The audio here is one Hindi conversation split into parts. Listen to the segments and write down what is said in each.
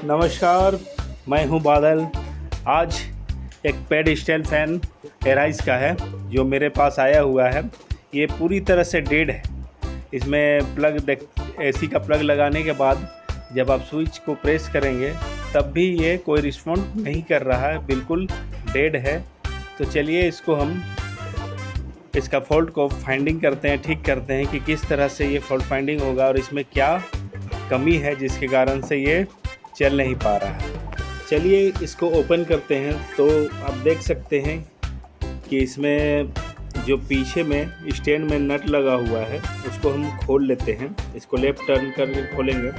नमस्कार, मैं हूं बादल। आज एक पेडस्टल फैन एराइज का है जो मेरे पास आया हुआ है। ये पूरी तरह से डेड है। इसमें एसी का प्लग लगाने के बाद जब आप स्विच को प्रेस करेंगे तब भी ये कोई रिस्पॉन्ड नहीं कर रहा है, बिल्कुल डेड है। तो चलिए इसका फॉल्ट को फाइंडिंग करते हैं, ठीक करते हैं कि किस तरह से ये फॉल्ट फाइंडिंग होगा और इसमें क्या कमी है जिसके कारण से ये चल नहीं पा रहा है। चलिए इसको ओपन करते हैं। तो आप देख सकते हैं कि इसमें जो पीछे में स्टैंड में नट लगा हुआ है उसको हम खोल लेते हैं। इसको लेफ्ट टर्न करके खोलेंगे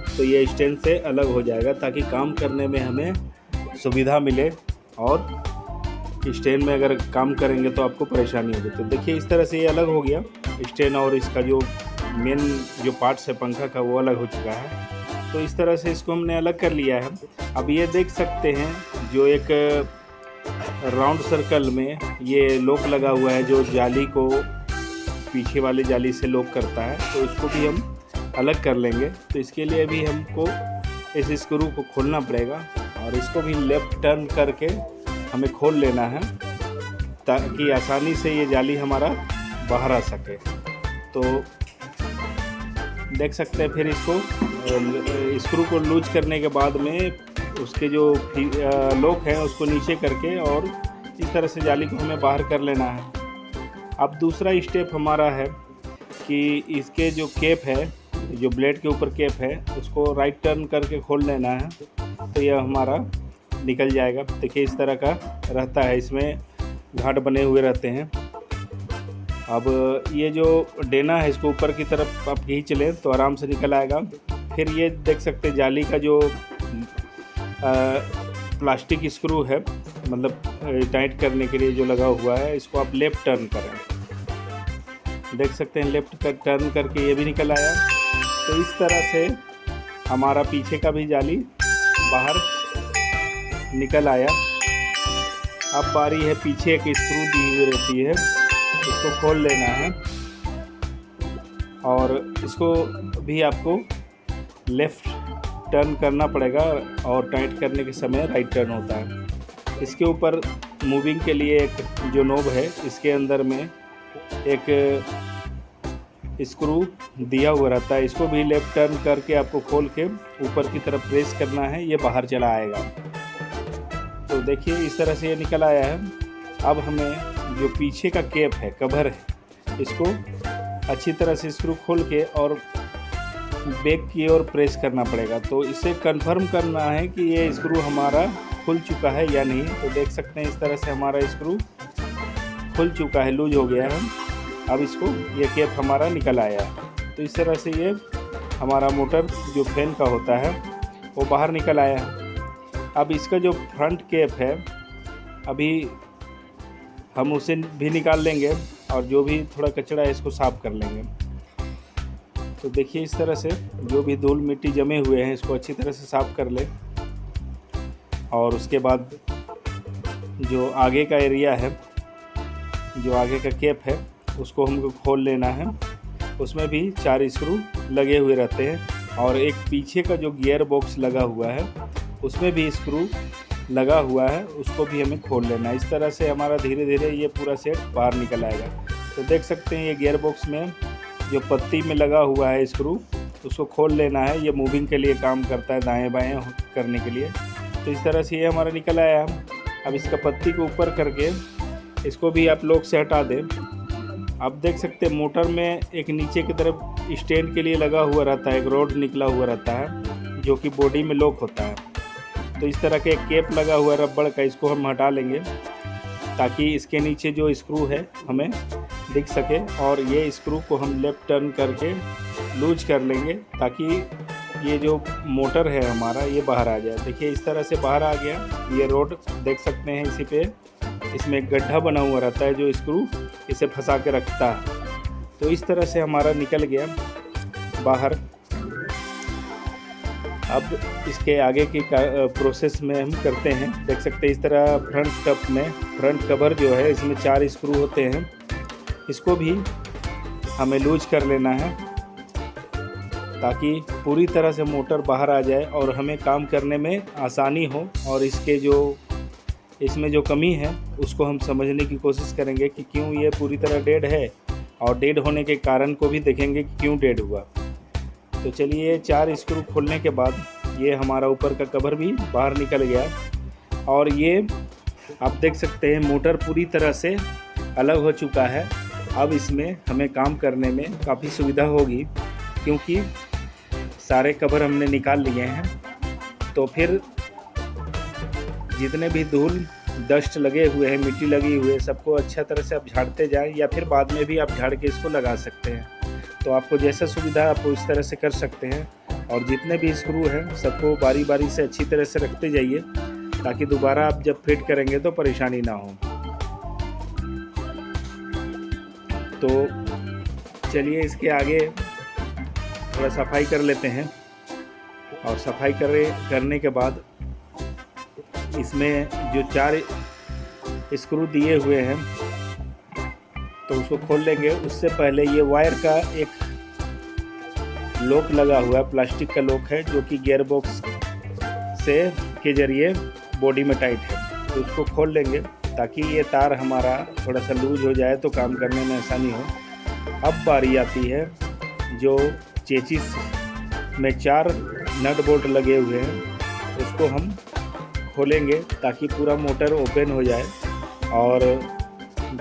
तो ये स्टैंड से अलग हो जाएगा ताकि काम करने में हमें सुविधा मिले, और स्टैंड में अगर काम करेंगे तो आपको परेशानी होगी। तो देखिए इस तरह से ये अलग हो गया स्टैंड, और इसका जो मेन जो पार्ट्स है पंखा का वो अलग हो चुका है। तो इस तरह से इसको हमने अलग कर लिया है। अब ये देख सकते हैं जो एक राउंड सर्कल में ये लॉक लगा हुआ है जो जाली को पीछे वाले जाली से लॉक करता है, तो उसको भी हम अलग कर लेंगे। तो इसके लिए भी हमको इस स्क्रू को खोलना पड़ेगा और इसको भी लेफ्ट टर्न करके हमें खोल लेना है ताकि आसानी से ये जाली हमारा बाहर आ सके। तो देख सकते हैं फिर इसको स्क्रू को लूज करने के बाद में उसके जो लॉक है उसको नीचे करके और इस तरह से जाली को हमें बाहर कर लेना है। अब दूसरा स्टेप हमारा है कि इसके जो कैप है, जो ब्लेड के ऊपर कैप है, उसको राइट टर्न करके खोल लेना है तो यह हमारा निकल जाएगा। देखिए इस तरह का रहता है, इसमें घाट बने हुए रहते हैं। अब ये जो डेना है इसको ऊपर की तरफ आप खींच लें तो आराम से निकल आएगा। फिर ये देख सकते हैं जाली का जो प्लास्टिक स्क्रू है, मतलब टाइट करने के लिए जो लगा हुआ है, इसको आप लेफ्ट टर्न करें। देख सकते हैं लेफ्ट टर्न करके ये भी निकल आया। तो इस तरह से हमारा पीछे का भी जाली बाहर निकल आया। अब बारी है, पीछे एक स्क्रू दी हुई रहती है, इसको खोल लेना है और इसको भी आपको लेफ़्ट टर्न करना पड़ेगा और टाइट करने के समय राइट टर्न होता है। इसके ऊपर मूविंग के लिए एक जो नोब है, इसके अंदर में एक स्क्रू दिया हुआ रहता है, इसको भी लेफ़्ट टर्न करके आपको खोल के ऊपर की तरफ प्रेस करना है, ये बाहर चला आएगा। तो देखिए इस तरह से ये निकल आया है। अब हमें जो पीछे का कैप है, कवर है, इसको अच्छी तरह से स्क्रू खोल के और बैक की ओर प्रेस करना पड़ेगा। तो इसे कंफर्म करना है कि ये स्क्रू हमारा खुल चुका है या नहीं। तो देख सकते हैं इस तरह से हमारा स्क्रू खुल चुका है, लूज हो गया है। अब इसको ये कैप हमारा निकल आया है। तो इस तरह से ये हमारा मोटर जो फैन का होता है वो बाहर निकल आया है। अब इसका जो फ्रंट कैप है अभी हम उसे भी निकाल लेंगे और जो भी थोड़ा कचरा है इसको साफ़ कर लेंगे। तो देखिए इस तरह से जो भी धूल मिट्टी जमे हुए हैं इसको अच्छी तरह से साफ़ कर ले, और उसके बाद जो आगे का एरिया है, जो आगे का कैप है, उसको हमको खोल लेना है। उसमें भी 4 स्क्रू लगे हुए रहते हैं और एक पीछे का जो गियर बॉक्स लगा हुआ है उसमें भी स्क्रू लगा हुआ है, उसको भी हमें खोल लेना है। इस तरह से हमारा धीरे धीरे ये पूरा सेट बाहर निकल आएगा। तो देख सकते हैं ये गियर बॉक्स में जो पत्ती में लगा हुआ है स्क्रू, उसको खोल लेना है। ये मूविंग के लिए काम करता है, दाएं बाएं करने के लिए। तो इस तरह से ये हमारा निकल आया। अब इसका पत्ती को ऊपर करके इसको भी आप लोग से हटा दें। आप देख सकते हैं मोटर में एक नीचे की तरफ स्टैंड के लिए लगा हुआ रहता है, एक रोड निकला हुआ रहता है जो कि बॉडी में लॉक होता है। तो इस तरह के एक कैप लगा हुआ रबड़ का, इसको हम हटा लेंगे ताकि इसके नीचे जो स्क्रू है हमें दिख सके, और ये स्क्रू को हम लेफ्ट टर्न करके लूज कर लेंगे ताकि ये जो मोटर है हमारा ये बाहर आ जाए। देखिए इस तरह से बाहर आ गया। ये रोड देख सकते हैं, इसी पे इसमें एक गड्ढा बना हुआ रहता है जो स्क्रू इसे फंसा के रखता है। तो इस तरह से हमारा निकल गया बाहर। अब इसके आगे की प्रोसेस में हम करते हैं। देख सकते हैं इस तरह फ्रंट कवर जो है इसमें 4 स्क्रू होते हैं, इसको भी हमें लूज कर लेना है ताकि पूरी तरह से मोटर बाहर आ जाए और हमें काम करने में आसानी हो। और इसमें जो कमी है उसको हम समझने की कोशिश करेंगे कि क्यों ये पूरी तरह डेड है, और डेड होने के कारण को भी देखेंगे कि क्यों डेड हुआ। तो चलिए 4 स्क्रू खोलने के बाद ये हमारा ऊपर का कवर भी बाहर निकल गया, और ये आप देख सकते हैं मोटर पूरी तरह से अलग हो चुका है। अब इसमें हमें काम करने में काफ़ी सुविधा होगी, क्योंकि सारे कवर हमने निकाल लिए हैं। तो फिर जितने भी धूल डस्ट लगे हुए हैं, मिट्टी लगी हुई है, सबको अच्छा तरह से आप झाड़ते जाएं, या फिर बाद में भी आप झाड़ के इसको लगा सकते हैं। तो आपको जैसा सुविधा आप उस तरह से कर सकते हैं। और जितने भी स्क्रू हैं सबको बारी बारी से अच्छी तरह से रखते जाइए, ताकि दोबारा आप जब फिट करेंगे तो परेशानी ना हो। तो चलिए इसके आगे थोड़ा सफाई कर लेते हैं। और सफाई करने के बाद इसमें जो 4 स्क्रू दिए हुए हैं तो उसको खोल लेंगे। उससे पहले ये वायर का एक लॉक लगा हुआ है, प्लास्टिक का लॉक है, जो कि गियर बॉक्स के जरिए बॉडी में टाइट है। तो उसको खोल लेंगे ताकि ये तार हमारा थोड़ा सा लूज हो जाए तो काम करने में आसानी हो। अब बारी आती है जो चेचिस में 4 नट बोल्ट लगे हुए हैं, उसको हम खोलेंगे ताकि पूरा मोटर ओपन हो जाए और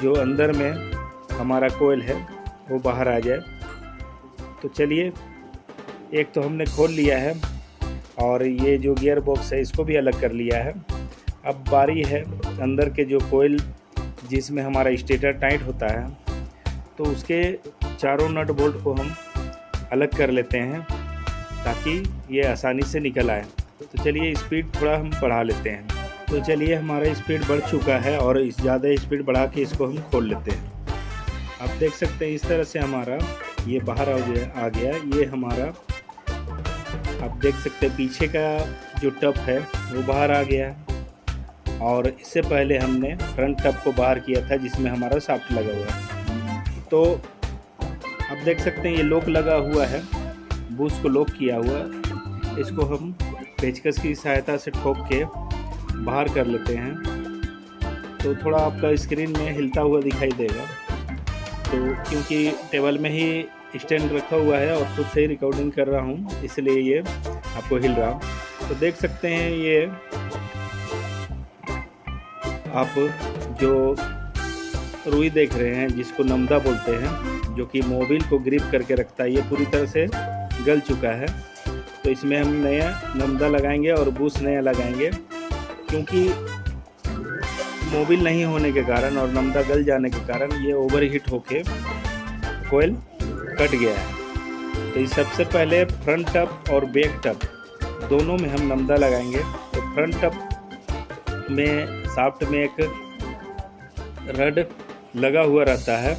जो अंदर में हमारा कोयल है वो बाहर आ जाए। तो चलिए एक तो हमने खोल लिया है, और ये जो गियर बॉक्स है इसको भी अलग कर लिया है। अब बारी है अंदर के जो कोयल जिसमें हमारा स्टेटर टाइट होता है, तो उसके चारों नट बोल्ट को हम अलग कर लेते हैं ताकि ये आसानी से निकल आए। तो चलिए स्पीड थोड़ा हम बढ़ा लेते हैं। तो चलिए हमारा स्पीड बढ़ चुका है और इस ज़्यादा स्पीड बढ़ा के इसको हम खोल लेते हैं। आप देख सकते हैं इस तरह से हमारा ये बाहर आ गया। ये हमारा आप देख सकते हैं पीछे का जो टप है वो बाहर आ गया है, और इससे पहले हमने फ्रंट टप को बाहर किया था जिसमें हमारा शाफ्ट लगा हुआ है। तो आप देख सकते हैं ये लॉक लगा हुआ है, बूस्ट को लॉक किया हुआ है। इसको हम पेचकस की सहायता से ठोक के बाहर कर लेते हैं। तो थोड़ा आपका स्क्रीन में हिलता हुआ दिखाई देगा, तो क्योंकि टेबल में ही स्टैंड रखा हुआ है और खुद से ही रिकॉर्डिंग कर रहा हूँ, इसलिए ये आपको हिल रहा। तो देख सकते हैं ये आप जो रुई देख रहे हैं जिसको नमदा बोलते हैं, जो कि मोबिल को ग्रिप करके रखता है, ये पूरी तरह से गल चुका है। तो इसमें हम नया नमदा लगाएंगे और बूस्ट नया लगाएंगे, क्योंकि मोबिल नहीं होने के कारण और नमदा गल जाने के कारण ये ओवर हीट होके कोयल कट गया है। तो इस सबसे पहले फ्रंट टप और बैक टप दोनों में हम नमदा लगाएंगे। तो फ्रंट टप में शाफ्ट में एक रड लगा हुआ रहता है,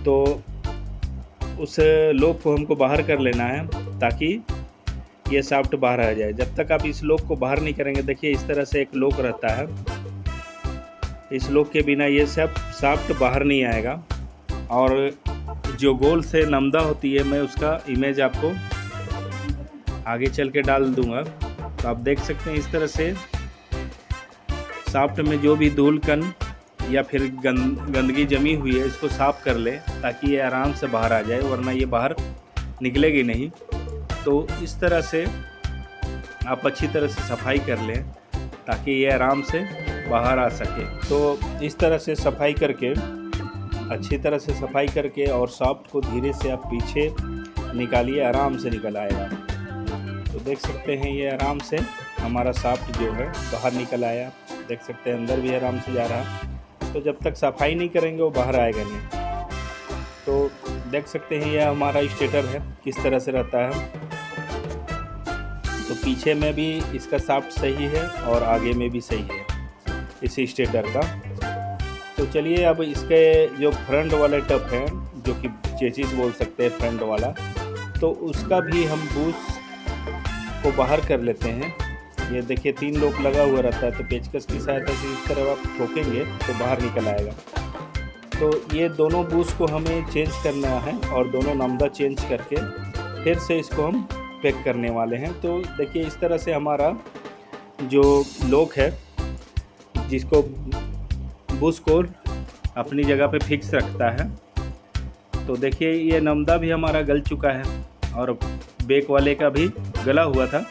तो उस लॉक को हमको बाहर कर लेना है ताकि ये शाफ्ट बाहर आ जाए। जब तक आप इस लॉक को बाहर नहीं करेंगे, देखिए इस तरह से एक लॉक रहता है, इस लॉक के बिना ये सब शाफ्ट बाहर नहीं आएगा। और जो गोल से नमदा होती है, मैं उसका इमेज आपको आगे चल के डाल दूंगा। तो आप देख सकते हैं इस तरह से शाफ्ट में जो भी धूल कण या फिर गंदगी जमी हुई है इसको साफ़ कर ले ताकि ये आराम से बाहर आ जाए, वरना ये बाहर निकलेगी नहीं। तो इस तरह से आप अच्छी तरह से सफाई कर लें ताकि ये आराम से बाहर आ सके। तो इस तरह से सफाई करके, अच्छी तरह से सफाई करके और शाफ्ट को धीरे से आप पीछे निकालिए, आराम से निकल आएगा। तो देख सकते हैं ये आराम से हमारा शाफ्ट जो है बाहर निकल आया। देख सकते हैं अंदर भी आराम से जा रहा। तो जब तक सफाई नहीं करेंगे वो बाहर आएगा नहीं। तो देख सकते हैं यह हमारा स्टेटर है किस तरह से रहता है। तो पीछे में भी इसका शाफ्ट सही है और आगे में भी सही है इस स्टेटर का। तो चलिए अब इसके जो फ्रंट वाले टप हैं, जो कि चेसिस बोल सकते हैं फ्रंट वाला, तो उसका भी हम बूस्ट को बाहर कर लेते हैं। ये देखिए 3 लॉक लगा हुआ रहता है, तो पेचकस की सहायता से इस तरह आप ठोकेंगे तो बाहर निकल आएगा। तो ये दोनों बूस्ट को हमें चेंज करना है और दोनों नमदा चेंज करके फिर से इसको हम पैक करने वाले हैं। तो देखिए इस तरह से हमारा जो लॉक है, जिसको बुश को अपनी जगह पे फिक्स रखता है, तो देखिए ये नमदा भी हमारा गल चुका है और बैक वाले का भी गला हुआ था।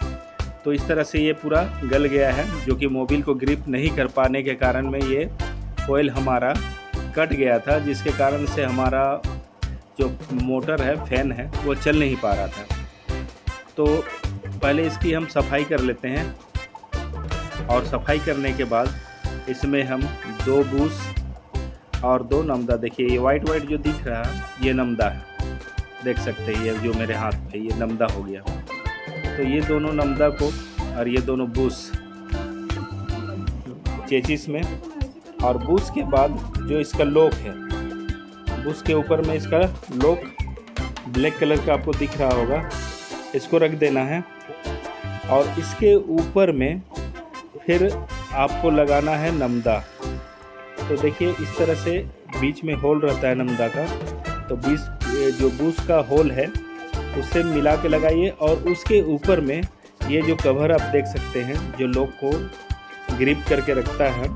तो इस तरह से ये पूरा गल गया है, जो कि मोबिल को ग्रिप नहीं कर पाने के कारण में ये कोयल हमारा कट गया था, जिसके कारण से हमारा जो मोटर है, फैन है, वो चल नहीं पा रहा था। तो पहले इसकी हम सफाई कर लेते हैं, और सफाई करने के बाद इसमें हम 2 बूस और 2 नमदा, देखिए ये वाइट जो दिख रहा है ये नमदा है, देख सकते हैं ये जो मेरे हाथ पे ये नमदा हो गया। तो ये दोनों नमदा को और ये दोनों बूस चेचिस में, और बूस के बाद जो इसका लॉक है, बूस के ऊपर में इसका लॉक ब्लैक कलर का आपको दिख रहा होगा, इसको रख देना है। और इसके ऊपर में फिर आपको लगाना है नमदा। तो देखिए इस तरह से बीच में होल रहता है नमदा का, तो बीच जो बूस का होल है उससे मिला के लगाइए। और उसके ऊपर में ये जो कवर आप देख सकते हैं, जो लॉक को ग्रिप करके रखता है,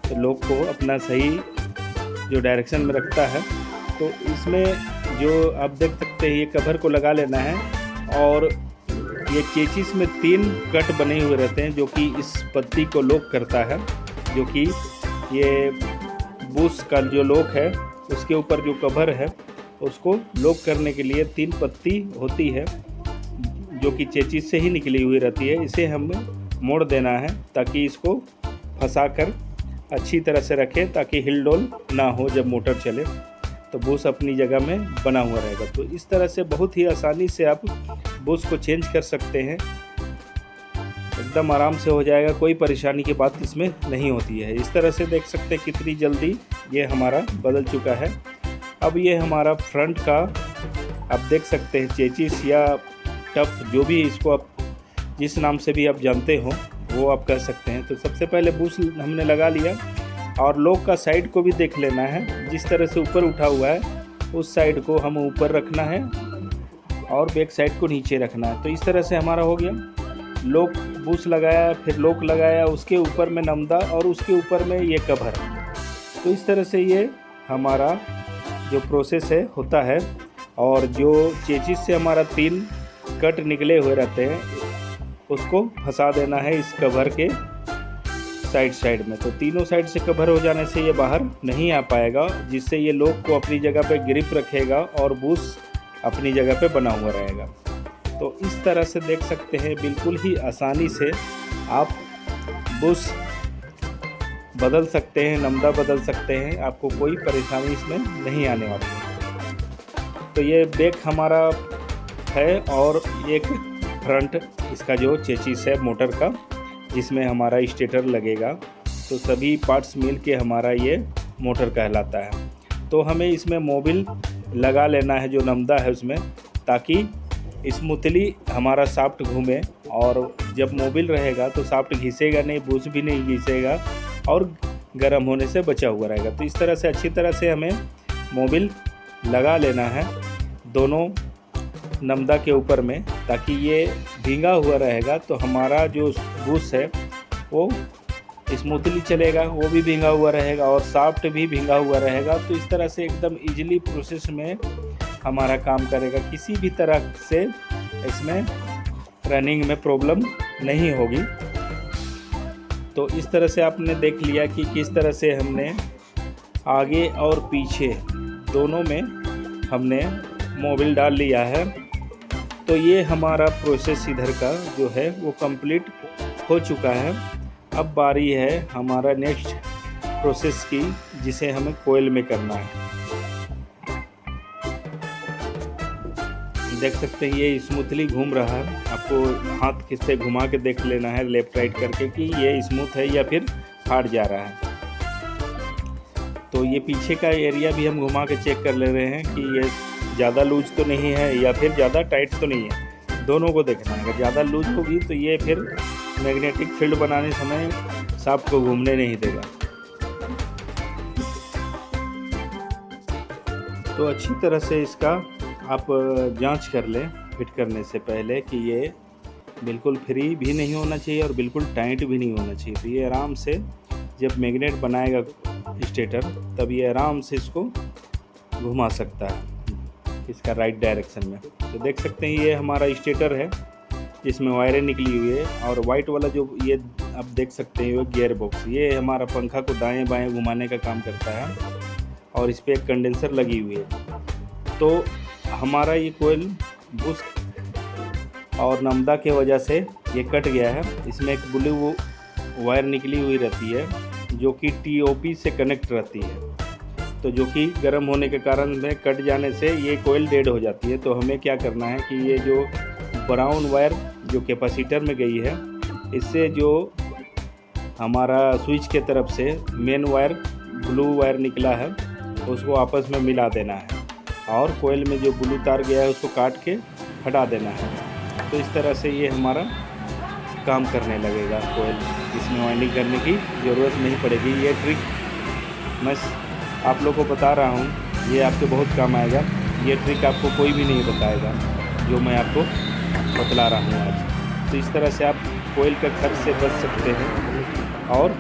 तो लॉक को अपना सही जो डायरेक्शन में रखता है, तो इसमें जो आप देख सकते हैं ये कवर को लगा लेना है। और ये चेचिस में 3 कट बने हुए रहते हैं, जो कि इस पत्ती को लॉक करता है, जो कि ये बूस का जो लॉक है उसके ऊपर जो कवर है उसको लॉक करने के लिए 3 पत्ती होती है, जो कि चेचिस से ही निकली हुई रहती है। इसे हमें मोड़ देना है ताकि इसको फंसाकर अच्छी तरह से रखें, ताकि हिलडोल ना हो जब मोटर चले, तो बूस अपनी जगह में बना हुआ रहेगा। तो इस तरह से बहुत ही आसानी से आप बूस को चेंज कर सकते हैं, एकदम आराम से हो जाएगा, कोई परेशानी की बात इसमें नहीं होती है। इस तरह से देख सकते हैं कितनी जल्दी ये हमारा बदल चुका है। अब ये हमारा फ्रंट का आप देख सकते हैं, चेचिस या टप, जो भी इसको आप जिस नाम से भी आप जानते हो वो आप कह सकते हैं। तो सबसे पहले बूस हमने लगा लिया, और लॉक का साइड को भी देख लेना है, जिस तरह से ऊपर उठा हुआ है उस साइड को हम ऊपर रखना है और बैक साइड को नीचे रखना है। तो इस तरह से हमारा हो गया लॉक, बूस लगाया, फिर लॉक लगाया, उसके ऊपर में नमदा और उसके ऊपर में ये कवर। तो इस तरह से ये हमारा जो प्रोसेस है होता है। और जो चेचिस से हमारा 3 कट निकले हुए रहते हैं उसको फंसा देना है इस कवर के साइड में। तो तीनों साइड से कवर हो जाने से ये बाहर नहीं आ पाएगा, जिससे ये लॉक को अपनी जगह पे ग्रिप रखेगा और बूस अपनी जगह पे बना हुआ रहेगा। तो इस तरह से देख सकते हैं बिल्कुल ही आसानी से आप बूस बदल सकते हैं, नमदा बदल सकते हैं, आपको कोई परेशानी इसमें नहीं आने वाली है। तो ये बैक हमारा है और एक फ्रंट इसका जो चेचिस है मोटर का, जिसमें हमारा स्टेटर लगेगा। तो सभी पार्ट्स मिल के हमारा ये मोटर कहलाता है। तो हमें इसमें मोबिल लगा लेना है जो नमदा है उसमें, ताकि स्मूथली हमारा शाफ्ट घूमे, और जब मोबिल रहेगा तो शाफ्ट घिसेगा नहीं, बूस भी नहीं घिसेगा और गर्म होने से बचा हुआ रहेगा। तो इस तरह से अच्छी तरह से हमें मोबिल लगा लेना है दोनों नमदा के ऊपर में, ताकि ये भींगा हुआ रहेगा तो हमारा जो बूस है वो स्मूथली चलेगा, वो भी भींगा हुआ रहेगा और शाफ्ट भी भींगा हुआ रहेगा। तो इस तरह से एकदम इजीली प्रोसेस में हमारा काम करेगा, किसी भी तरह से इसमें रनिंग में प्रॉब्लम नहीं होगी। तो इस तरह से आपने देख लिया कि किस तरह से हमने आगे और पीछे दोनों में हमने मोबिल डाल लिया है। तो ये हमारा प्रोसेस इधर का जो है वो कंप्लीट हो चुका है। अब बारी है हमारा नेक्स्ट प्रोसेस की, जिसे हमें कोयल में करना है। देख सकते हैं ये स्मूथली घूम रहा है, आपको हाथ किससे घुमा के देख लेना है लेफ़्ट राइट करके कि ये स्मूथ है या फिर हार्ड जा रहा है। तो ये पीछे का एरिया भी हम घुमा के चेक कर ले रहे हैं कि ये ज़्यादा लूज तो नहीं है या फिर ज़्यादा टाइट तो नहीं है, दोनों को देखना है। अगर ज़्यादा लूज होगी तो ये फिर मैग्नेटिक फील्ड बनाने समय शाफ्ट को घूमने नहीं देगा। तो अच्छी तरह से इसका आप जांच कर लें फिट करने से पहले कि ये बिल्कुल फ्री भी नहीं होना चाहिए और बिल्कुल टाइट भी नहीं होना चाहिए। तो ये आराम से जब मैग्नेट बनाएगा स्टेटर तब ये आराम से इसको घुमा सकता है इसका राइट डायरेक्शन में। तो देख सकते हैं ये हमारा स्टेटर है जिसमें वायरें निकली हुई है, और वाइट वाला जो ये आप देख सकते हैं वो गियर बॉक्स, ये हमारा पंखा को दाएं बाएं घुमाने का काम करता है, और इस पर एक कंडेंसर लगी हुई है। तो हमारा ये कोयल बुश और नमदा के वजह से ये कट गया है। इसमें एक ब्लू वायर निकली हुई रहती है जो कि TOP से कनेक्ट रहती है, तो जो कि गर्म होने के कारण में कट जाने से ये कोयल डेड हो जाती है। तो हमें क्या करना है कि ये जो ब्राउन वायर जो कैपेसिटर में गई है, इससे जो हमारा स्विच के तरफ से मेन वायर ब्लू वायर निकला है उसको आपस में मिला देना है, और कोयल में जो ब्लू तार गया है उसको काट के हटा देना है। तो इस तरह से ये हमारा काम करने लगेगा कोयल, इसमें वाइंडिंग करने की ज़रूरत नहीं पड़ेगी। ये ट्रिक मैं आप लोगों को बता रहा हूँ, ये आपके बहुत काम आएगा। ये ट्रिक आपको कोई भी नहीं बताएगा जो मैं आपको बतला रहा हूँ आज। तो इस तरह से आप कोयल का खर्च से बच सकते हैं और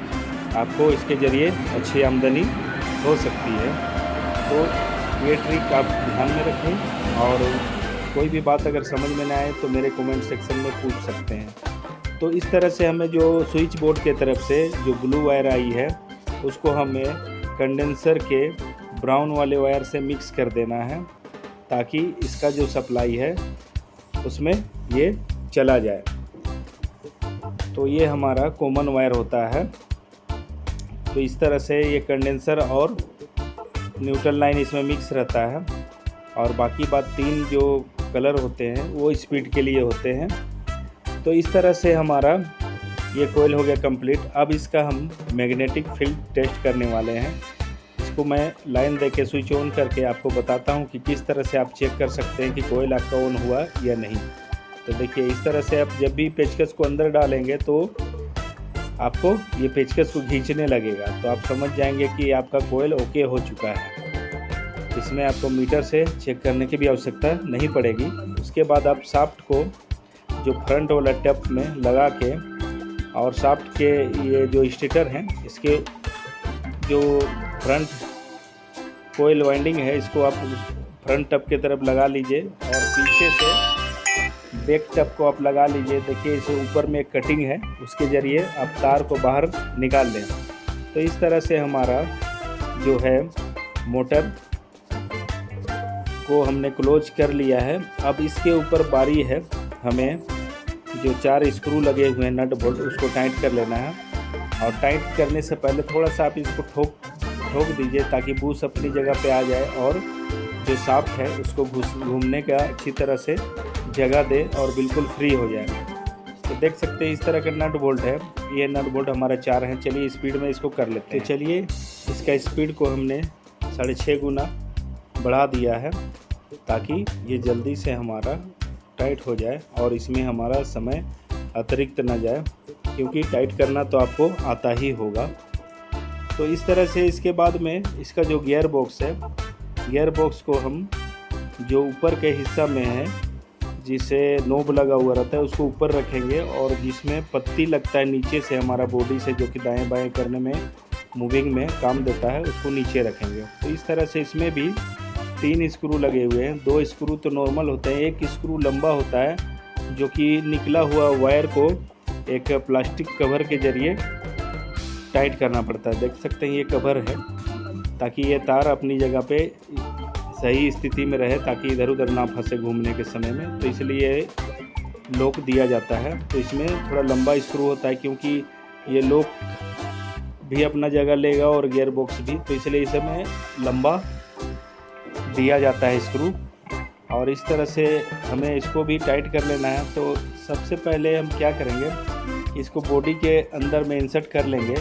आपको इसके ज़रिए अच्छी आमदनी हो सकती है। तो ये ट्रिक आप ध्यान में रखें, और कोई भी बात अगर समझ में ना आए तो मेरे कमेंट सेक्शन में पूछ सकते हैं। तो इस तरह से हमें जो स्विच बोर्ड के तरफ से जो ब्लू वायर आई है उसको हमें कंडेंसर के ब्राउन वाले वायर से मिक्स कर देना है, ताकि इसका जो सप्लाई है उसमें ये चला जाए। तो ये हमारा कॉमन वायर होता है। तो इस तरह से ये कंडेंसर और न्यूट्रल लाइन इसमें मिक्स रहता है, और बाकी बात 3 जो कलर होते हैं वो स्पीड के लिए होते हैं। तो इस तरह से हमारा ये कोयल हो गया कंप्लीट। अब इसका हम मैग्नेटिक फील्ड टेस्ट करने वाले हैं। इसको मैं लाइन देके स्विच ऑन करके आपको बताता हूँ कि किस तरह से आप चेक कर सकते हैं कि कोयल आपका ऑन हुआ या नहीं। तो देखिए, इस तरह से आप जब भी पेचकस को अंदर डालेंगे तो आपको ये पेचकस को खींचने लगेगा, तो आप समझ जाएंगे कि आपका कोयल ओके हो चुका है। इसमें आपको मीटर से चेक करने की भी आवश्यकता नहीं पड़ेगी। उसके बाद आप शाफ्ट को जो फ्रंट वाला टेप में लगा के, और शाफ्ट के ये जो स्टेटर हैं इसके जो फ्रंट कोयल वाइंडिंग है इसको आप फ्रंट टप के तरफ लगा लीजिए, और पीछे से बैक टप को आप लगा लीजिए। देखिए, इस ऊपर में एक कटिंग है, उसके ज़रिए आप तार को बाहर निकाल लें। तो इस तरह से हमारा जो है मोटर को हमने क्लोज कर लिया है। अब इसके ऊपर बारी है हमें जो 4 स्क्रू लगे हुए हैं नट बोल्ट, उसको टाइट कर लेना है। और टाइट करने से पहले थोड़ा सा आप इसको ठोक दीजिए ताकि बूस अपनी जगह पे आ जाए, और जो शाफ्ट है उसको घूमने का अच्छी तरह से जगह दे और बिल्कुल फ्री हो जाए। तो देख सकते हैं इस तरह का नट बोल्ट है। ये नट बोल्ट हमारा 4 है। चलिए स्पीड में इसको कर लेते हैं। तो चलिए, इसका स्पीड को हमने 6.5 गुना बढ़ा दिया है ताकि ये जल्दी से हमारा टाइट हो जाए और इसमें हमारा समय अतिरिक्त ना जाए, क्योंकि टाइट करना तो आपको आता ही होगा। तो इस तरह से इसके बाद में इसका जो गियर बॉक्स है, गियर बॉक्स को हम जो ऊपर के हिस्सा में है जिसे नोब लगा हुआ रहता है उसको ऊपर रखेंगे, और जिसमें पत्ती लगता है नीचे से हमारा बॉडी से, जो कि दाएं बाएं करने में मूविंग में काम देता है, उसको नीचे रखेंगे। तो इस तरह से इसमें भी 3 स्क्रू लगे हुए हैं। 2 स्क्रू तो नॉर्मल होते हैं, एक स्क्रू लंबा होता है जो कि निकला हुआ वायर को एक प्लास्टिक कवर के ज़रिए टाइट करना पड़ता है। देख सकते हैं ये कवर है ताकि ये तार अपनी जगह पे सही स्थिति में रहे, ताकि इधर उधर ना फंसे घूमने के समय में। तो इसलिए लॉक दिया जाता है। तो इसमें थोड़ा लंबा स्क्रू होता है क्योंकि ये लॉक भी अपना जगह लेगा और गियर बॉक्स भी, तो इसलिए इसमें लंबा दिया जाता है स्क्रू। और इस तरह से हमें इसको भी टाइट कर लेना है। तो सबसे पहले हम क्या करेंगे, इसको बॉडी के अंदर में इंसर्ट कर लेंगे,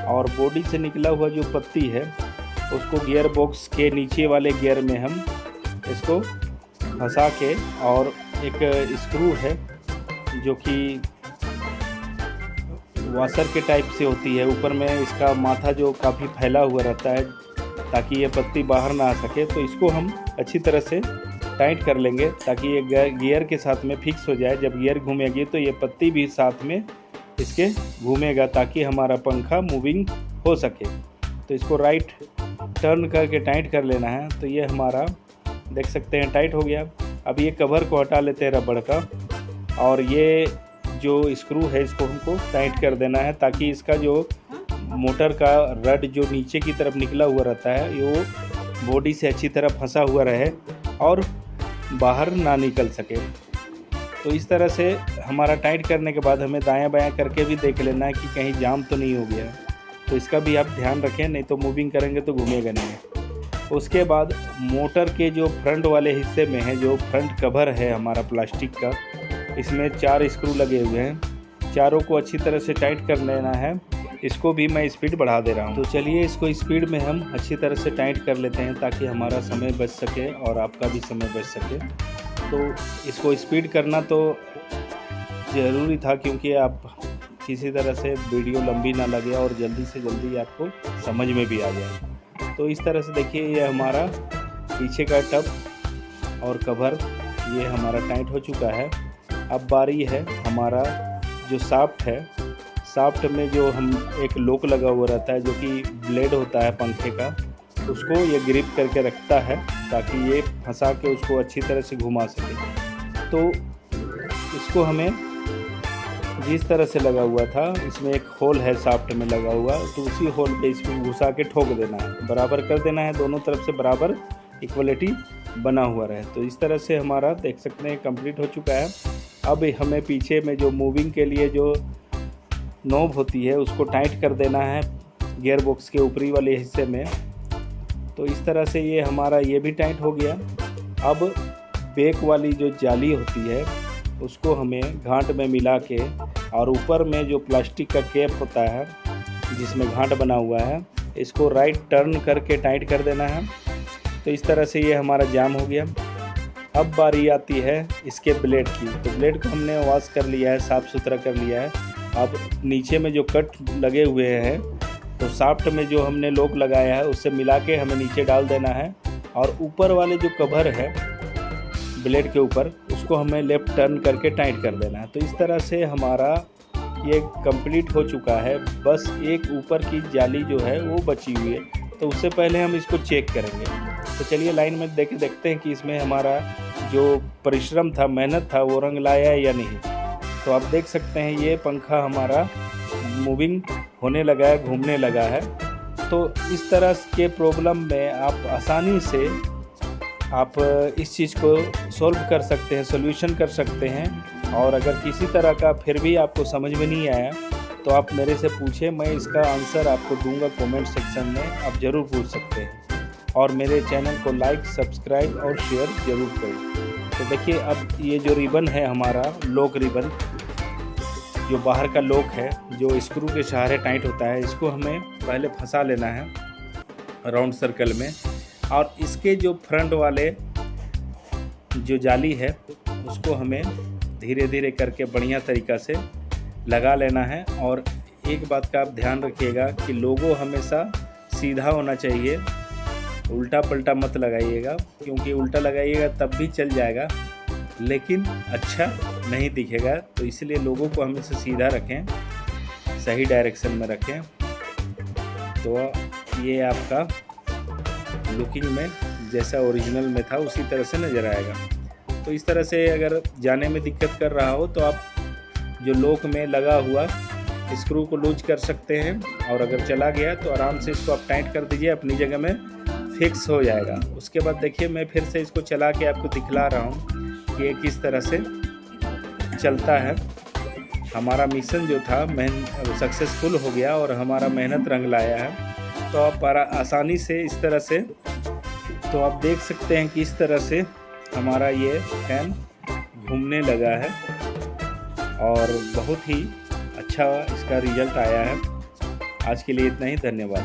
और बॉडी से निकला हुआ जो पत्ती है उसको गियर बॉक्स के नीचे वाले गियर में हम इसको फंसा के, और एक स्क्रू है जो कि वाशर के टाइप से होती है, ऊपर में इसका माथा जो काफ़ी फैला हुआ रहता है ताकि ये पत्ती बाहर ना आ सके। तो इसको हम अच्छी तरह से टाइट कर लेंगे ताकि ये गियर के साथ में फिक्स हो जाए। जब गियर घूमेगी तो ये पत्ती भी साथ में इसके घूमेगा ताकि हमारा पंखा मूविंग हो सके। तो इसको राइट टर्न करके टाइट कर लेना है। तो ये हमारा देख सकते हैं टाइट हो गया। अब ये कवर को हटा लेते हैं रबड़ का, और ये जो स्क्रू है इसको हमको टाइट कर देना है ताकि इसका जो मोटर का रड जो नीचे की तरफ निकला हुआ रहता है वो बॉडी से अच्छी तरह फंसा हुआ रहे और बाहर ना निकल सके। तो इस तरह से हमारा टाइट करने के बाद हमें दायां बायां करके भी देख लेना है कि कहीं जाम तो नहीं हो गया। तो इसका भी आप ध्यान रखें, नहीं तो मूविंग करेंगे तो घूमेगा नहीं। उसके बाद मोटर के जो फ्रंट वाले हिस्से में है, जो फ्रंट कवर है हमारा प्लास्टिक का, इसमें 4 स्क्रू लगे हुए हैं। चारों को अच्छी तरह से टाइट कर लेना है। इसको भी मैं स्पीड बढ़ा दे रहा हूँ। तो चलिए इसको स्पीड में हम अच्छी तरह से टाइट कर लेते हैं ताकि हमारा समय बच सके और आपका भी समय बच सके। तो इसको स्पीड करना तो ज़रूरी था क्योंकि आप किसी तरह से वीडियो लंबी ना लगे और जल्दी से जल्दी आपको समझ में भी आ जाए। तो इस तरह से देखिए ये हमारा पीछे का टब और कवर ये हमारा टाइट हो चुका है। अब बारी है हमारा जो शाफ्ट है। शाफ्ट में जो हम एक लॉक लगा हुआ रहता है जो कि ब्लेड होता है पंखे का, उसको ये ग्रिप करके रखता है ताकि ये फंसा के उसको अच्छी तरह से घुमा सके। तो इसको हमें जिस तरह से लगा हुआ था, इसमें एक होल है शाफ्ट में लगा हुआ, तो उसी होल पे इसमें घुसा के ठोक देना है, बराबर कर देना है, दोनों तरफ से बराबर इक्वलिटी बना हुआ रहे। तो इस तरह से हमारा देख सकते हैं कंप्लीट हो चुका है। अब हमें पीछे में जो मूविंग के लिए जो नॉब होती है उसको टाइट कर देना है गियर बॉक्स के ऊपरी वाले हिस्से में। तो इस तरह से ये हमारा ये भी टाइट हो गया। अब बैक वाली जो जाली होती है उसको हमें गांठ में मिला के, और ऊपर में जो प्लास्टिक का कैप होता है जिसमें गांठ बना हुआ है, इसको राइट टर्न करके टाइट कर देना है। तो इस तरह से ये हमारा जाम हो गया। अब बारी आती है इसके ब्लेड की। तो ब्लेड को हमने वॉश कर लिया है, साफ़ सुथरा कर लिया है। अब नीचे में जो कट लगे हुए हैं तो शाफ्ट में जो हमने लॉक लगाया है उससे मिला के हमें नीचे डाल देना है, और ऊपर वाले जो कवर है ब्लेड के ऊपर उसको हमें लेफ्ट टर्न करके टाइट कर देना है। तो इस तरह से हमारा ये कंप्लीट हो चुका है। बस एक ऊपर की जाली जो है वो बची हुई है, तो उससे पहले हम इसको चेक करेंगे। तो चलिए लाइन में देखते हैं कि इसमें हमारा जो परिश्रम था, मेहनत था, वो रंग लाया है या नहीं। तो आप देख सकते हैं ये पंखा हमारा मूविंग होने लगा है, घूमने लगा है। तो इस तरह के प्रॉब्लम में आप आसानी से आप इस चीज़ को सॉल्व कर सकते हैं, सॉल्यूशन कर सकते हैं। और अगर किसी तरह का फिर भी आपको समझ में नहीं आया तो आप मेरे से पूछें, मैं इसका आंसर आपको दूंगा कमेंट सेक्शन में, आप ज़रूर पूछ सकते हैं। और मेरे चैनल को लाइक, सब्सक्राइब और शेयर ज़रूर करें। तो देखिए अब ये जो रिबन है हमारा लॉक रिबन, जो बाहर का लॉक है जो स्क्रू के सहारे टाइट होता है, इसको हमें पहले फंसा लेना है राउंड सर्कल में, और इसके जो फ्रंट वाले जो जाली है उसको हमें धीरे धीरे करके बढ़िया तरीक़ा से लगा लेना है। और एक बात का आप ध्यान रखिएगा कि लोगो हमेशा सीधा होना चाहिए, उल्टा पलटा मत लगाइएगा, क्योंकि उल्टा लगाइएगा तब भी चल जाएगा लेकिन अच्छा नहीं दिखेगा। तो इसलिए लोगों को हमेशा सीधा रखें, सही डायरेक्शन में रखें। तो ये आपका लुकिंग में जैसा ओरिजिनल में था उसी तरह से नज़र आएगा। तो इस तरह से अगर जाने में दिक्कत कर रहा हो तो आप जो लॉक में लगा हुआ स्क्रू को लूज कर सकते हैं, और अगर चला गया तो आराम से इसको आप टाइट कर दीजिए, अपनी जगह में फिक्स हो जाएगा। उसके बाद देखिए मैं फिर से इसको चला के आपको दिखला रहा हूँ कि ये किस तरह से चलता है। हमारा मिशन जो था सक्सेसफुल हो गया और हमारा मेहनत रंग लाया है। तो आप आसानी से इस तरह से, तो आप देख सकते हैं कि इस तरह से हमारा ये फैन घूमने लगा है और बहुत ही अच्छा इसका रिजल्ट आया है। आज के लिए इतना ही, धन्यवाद।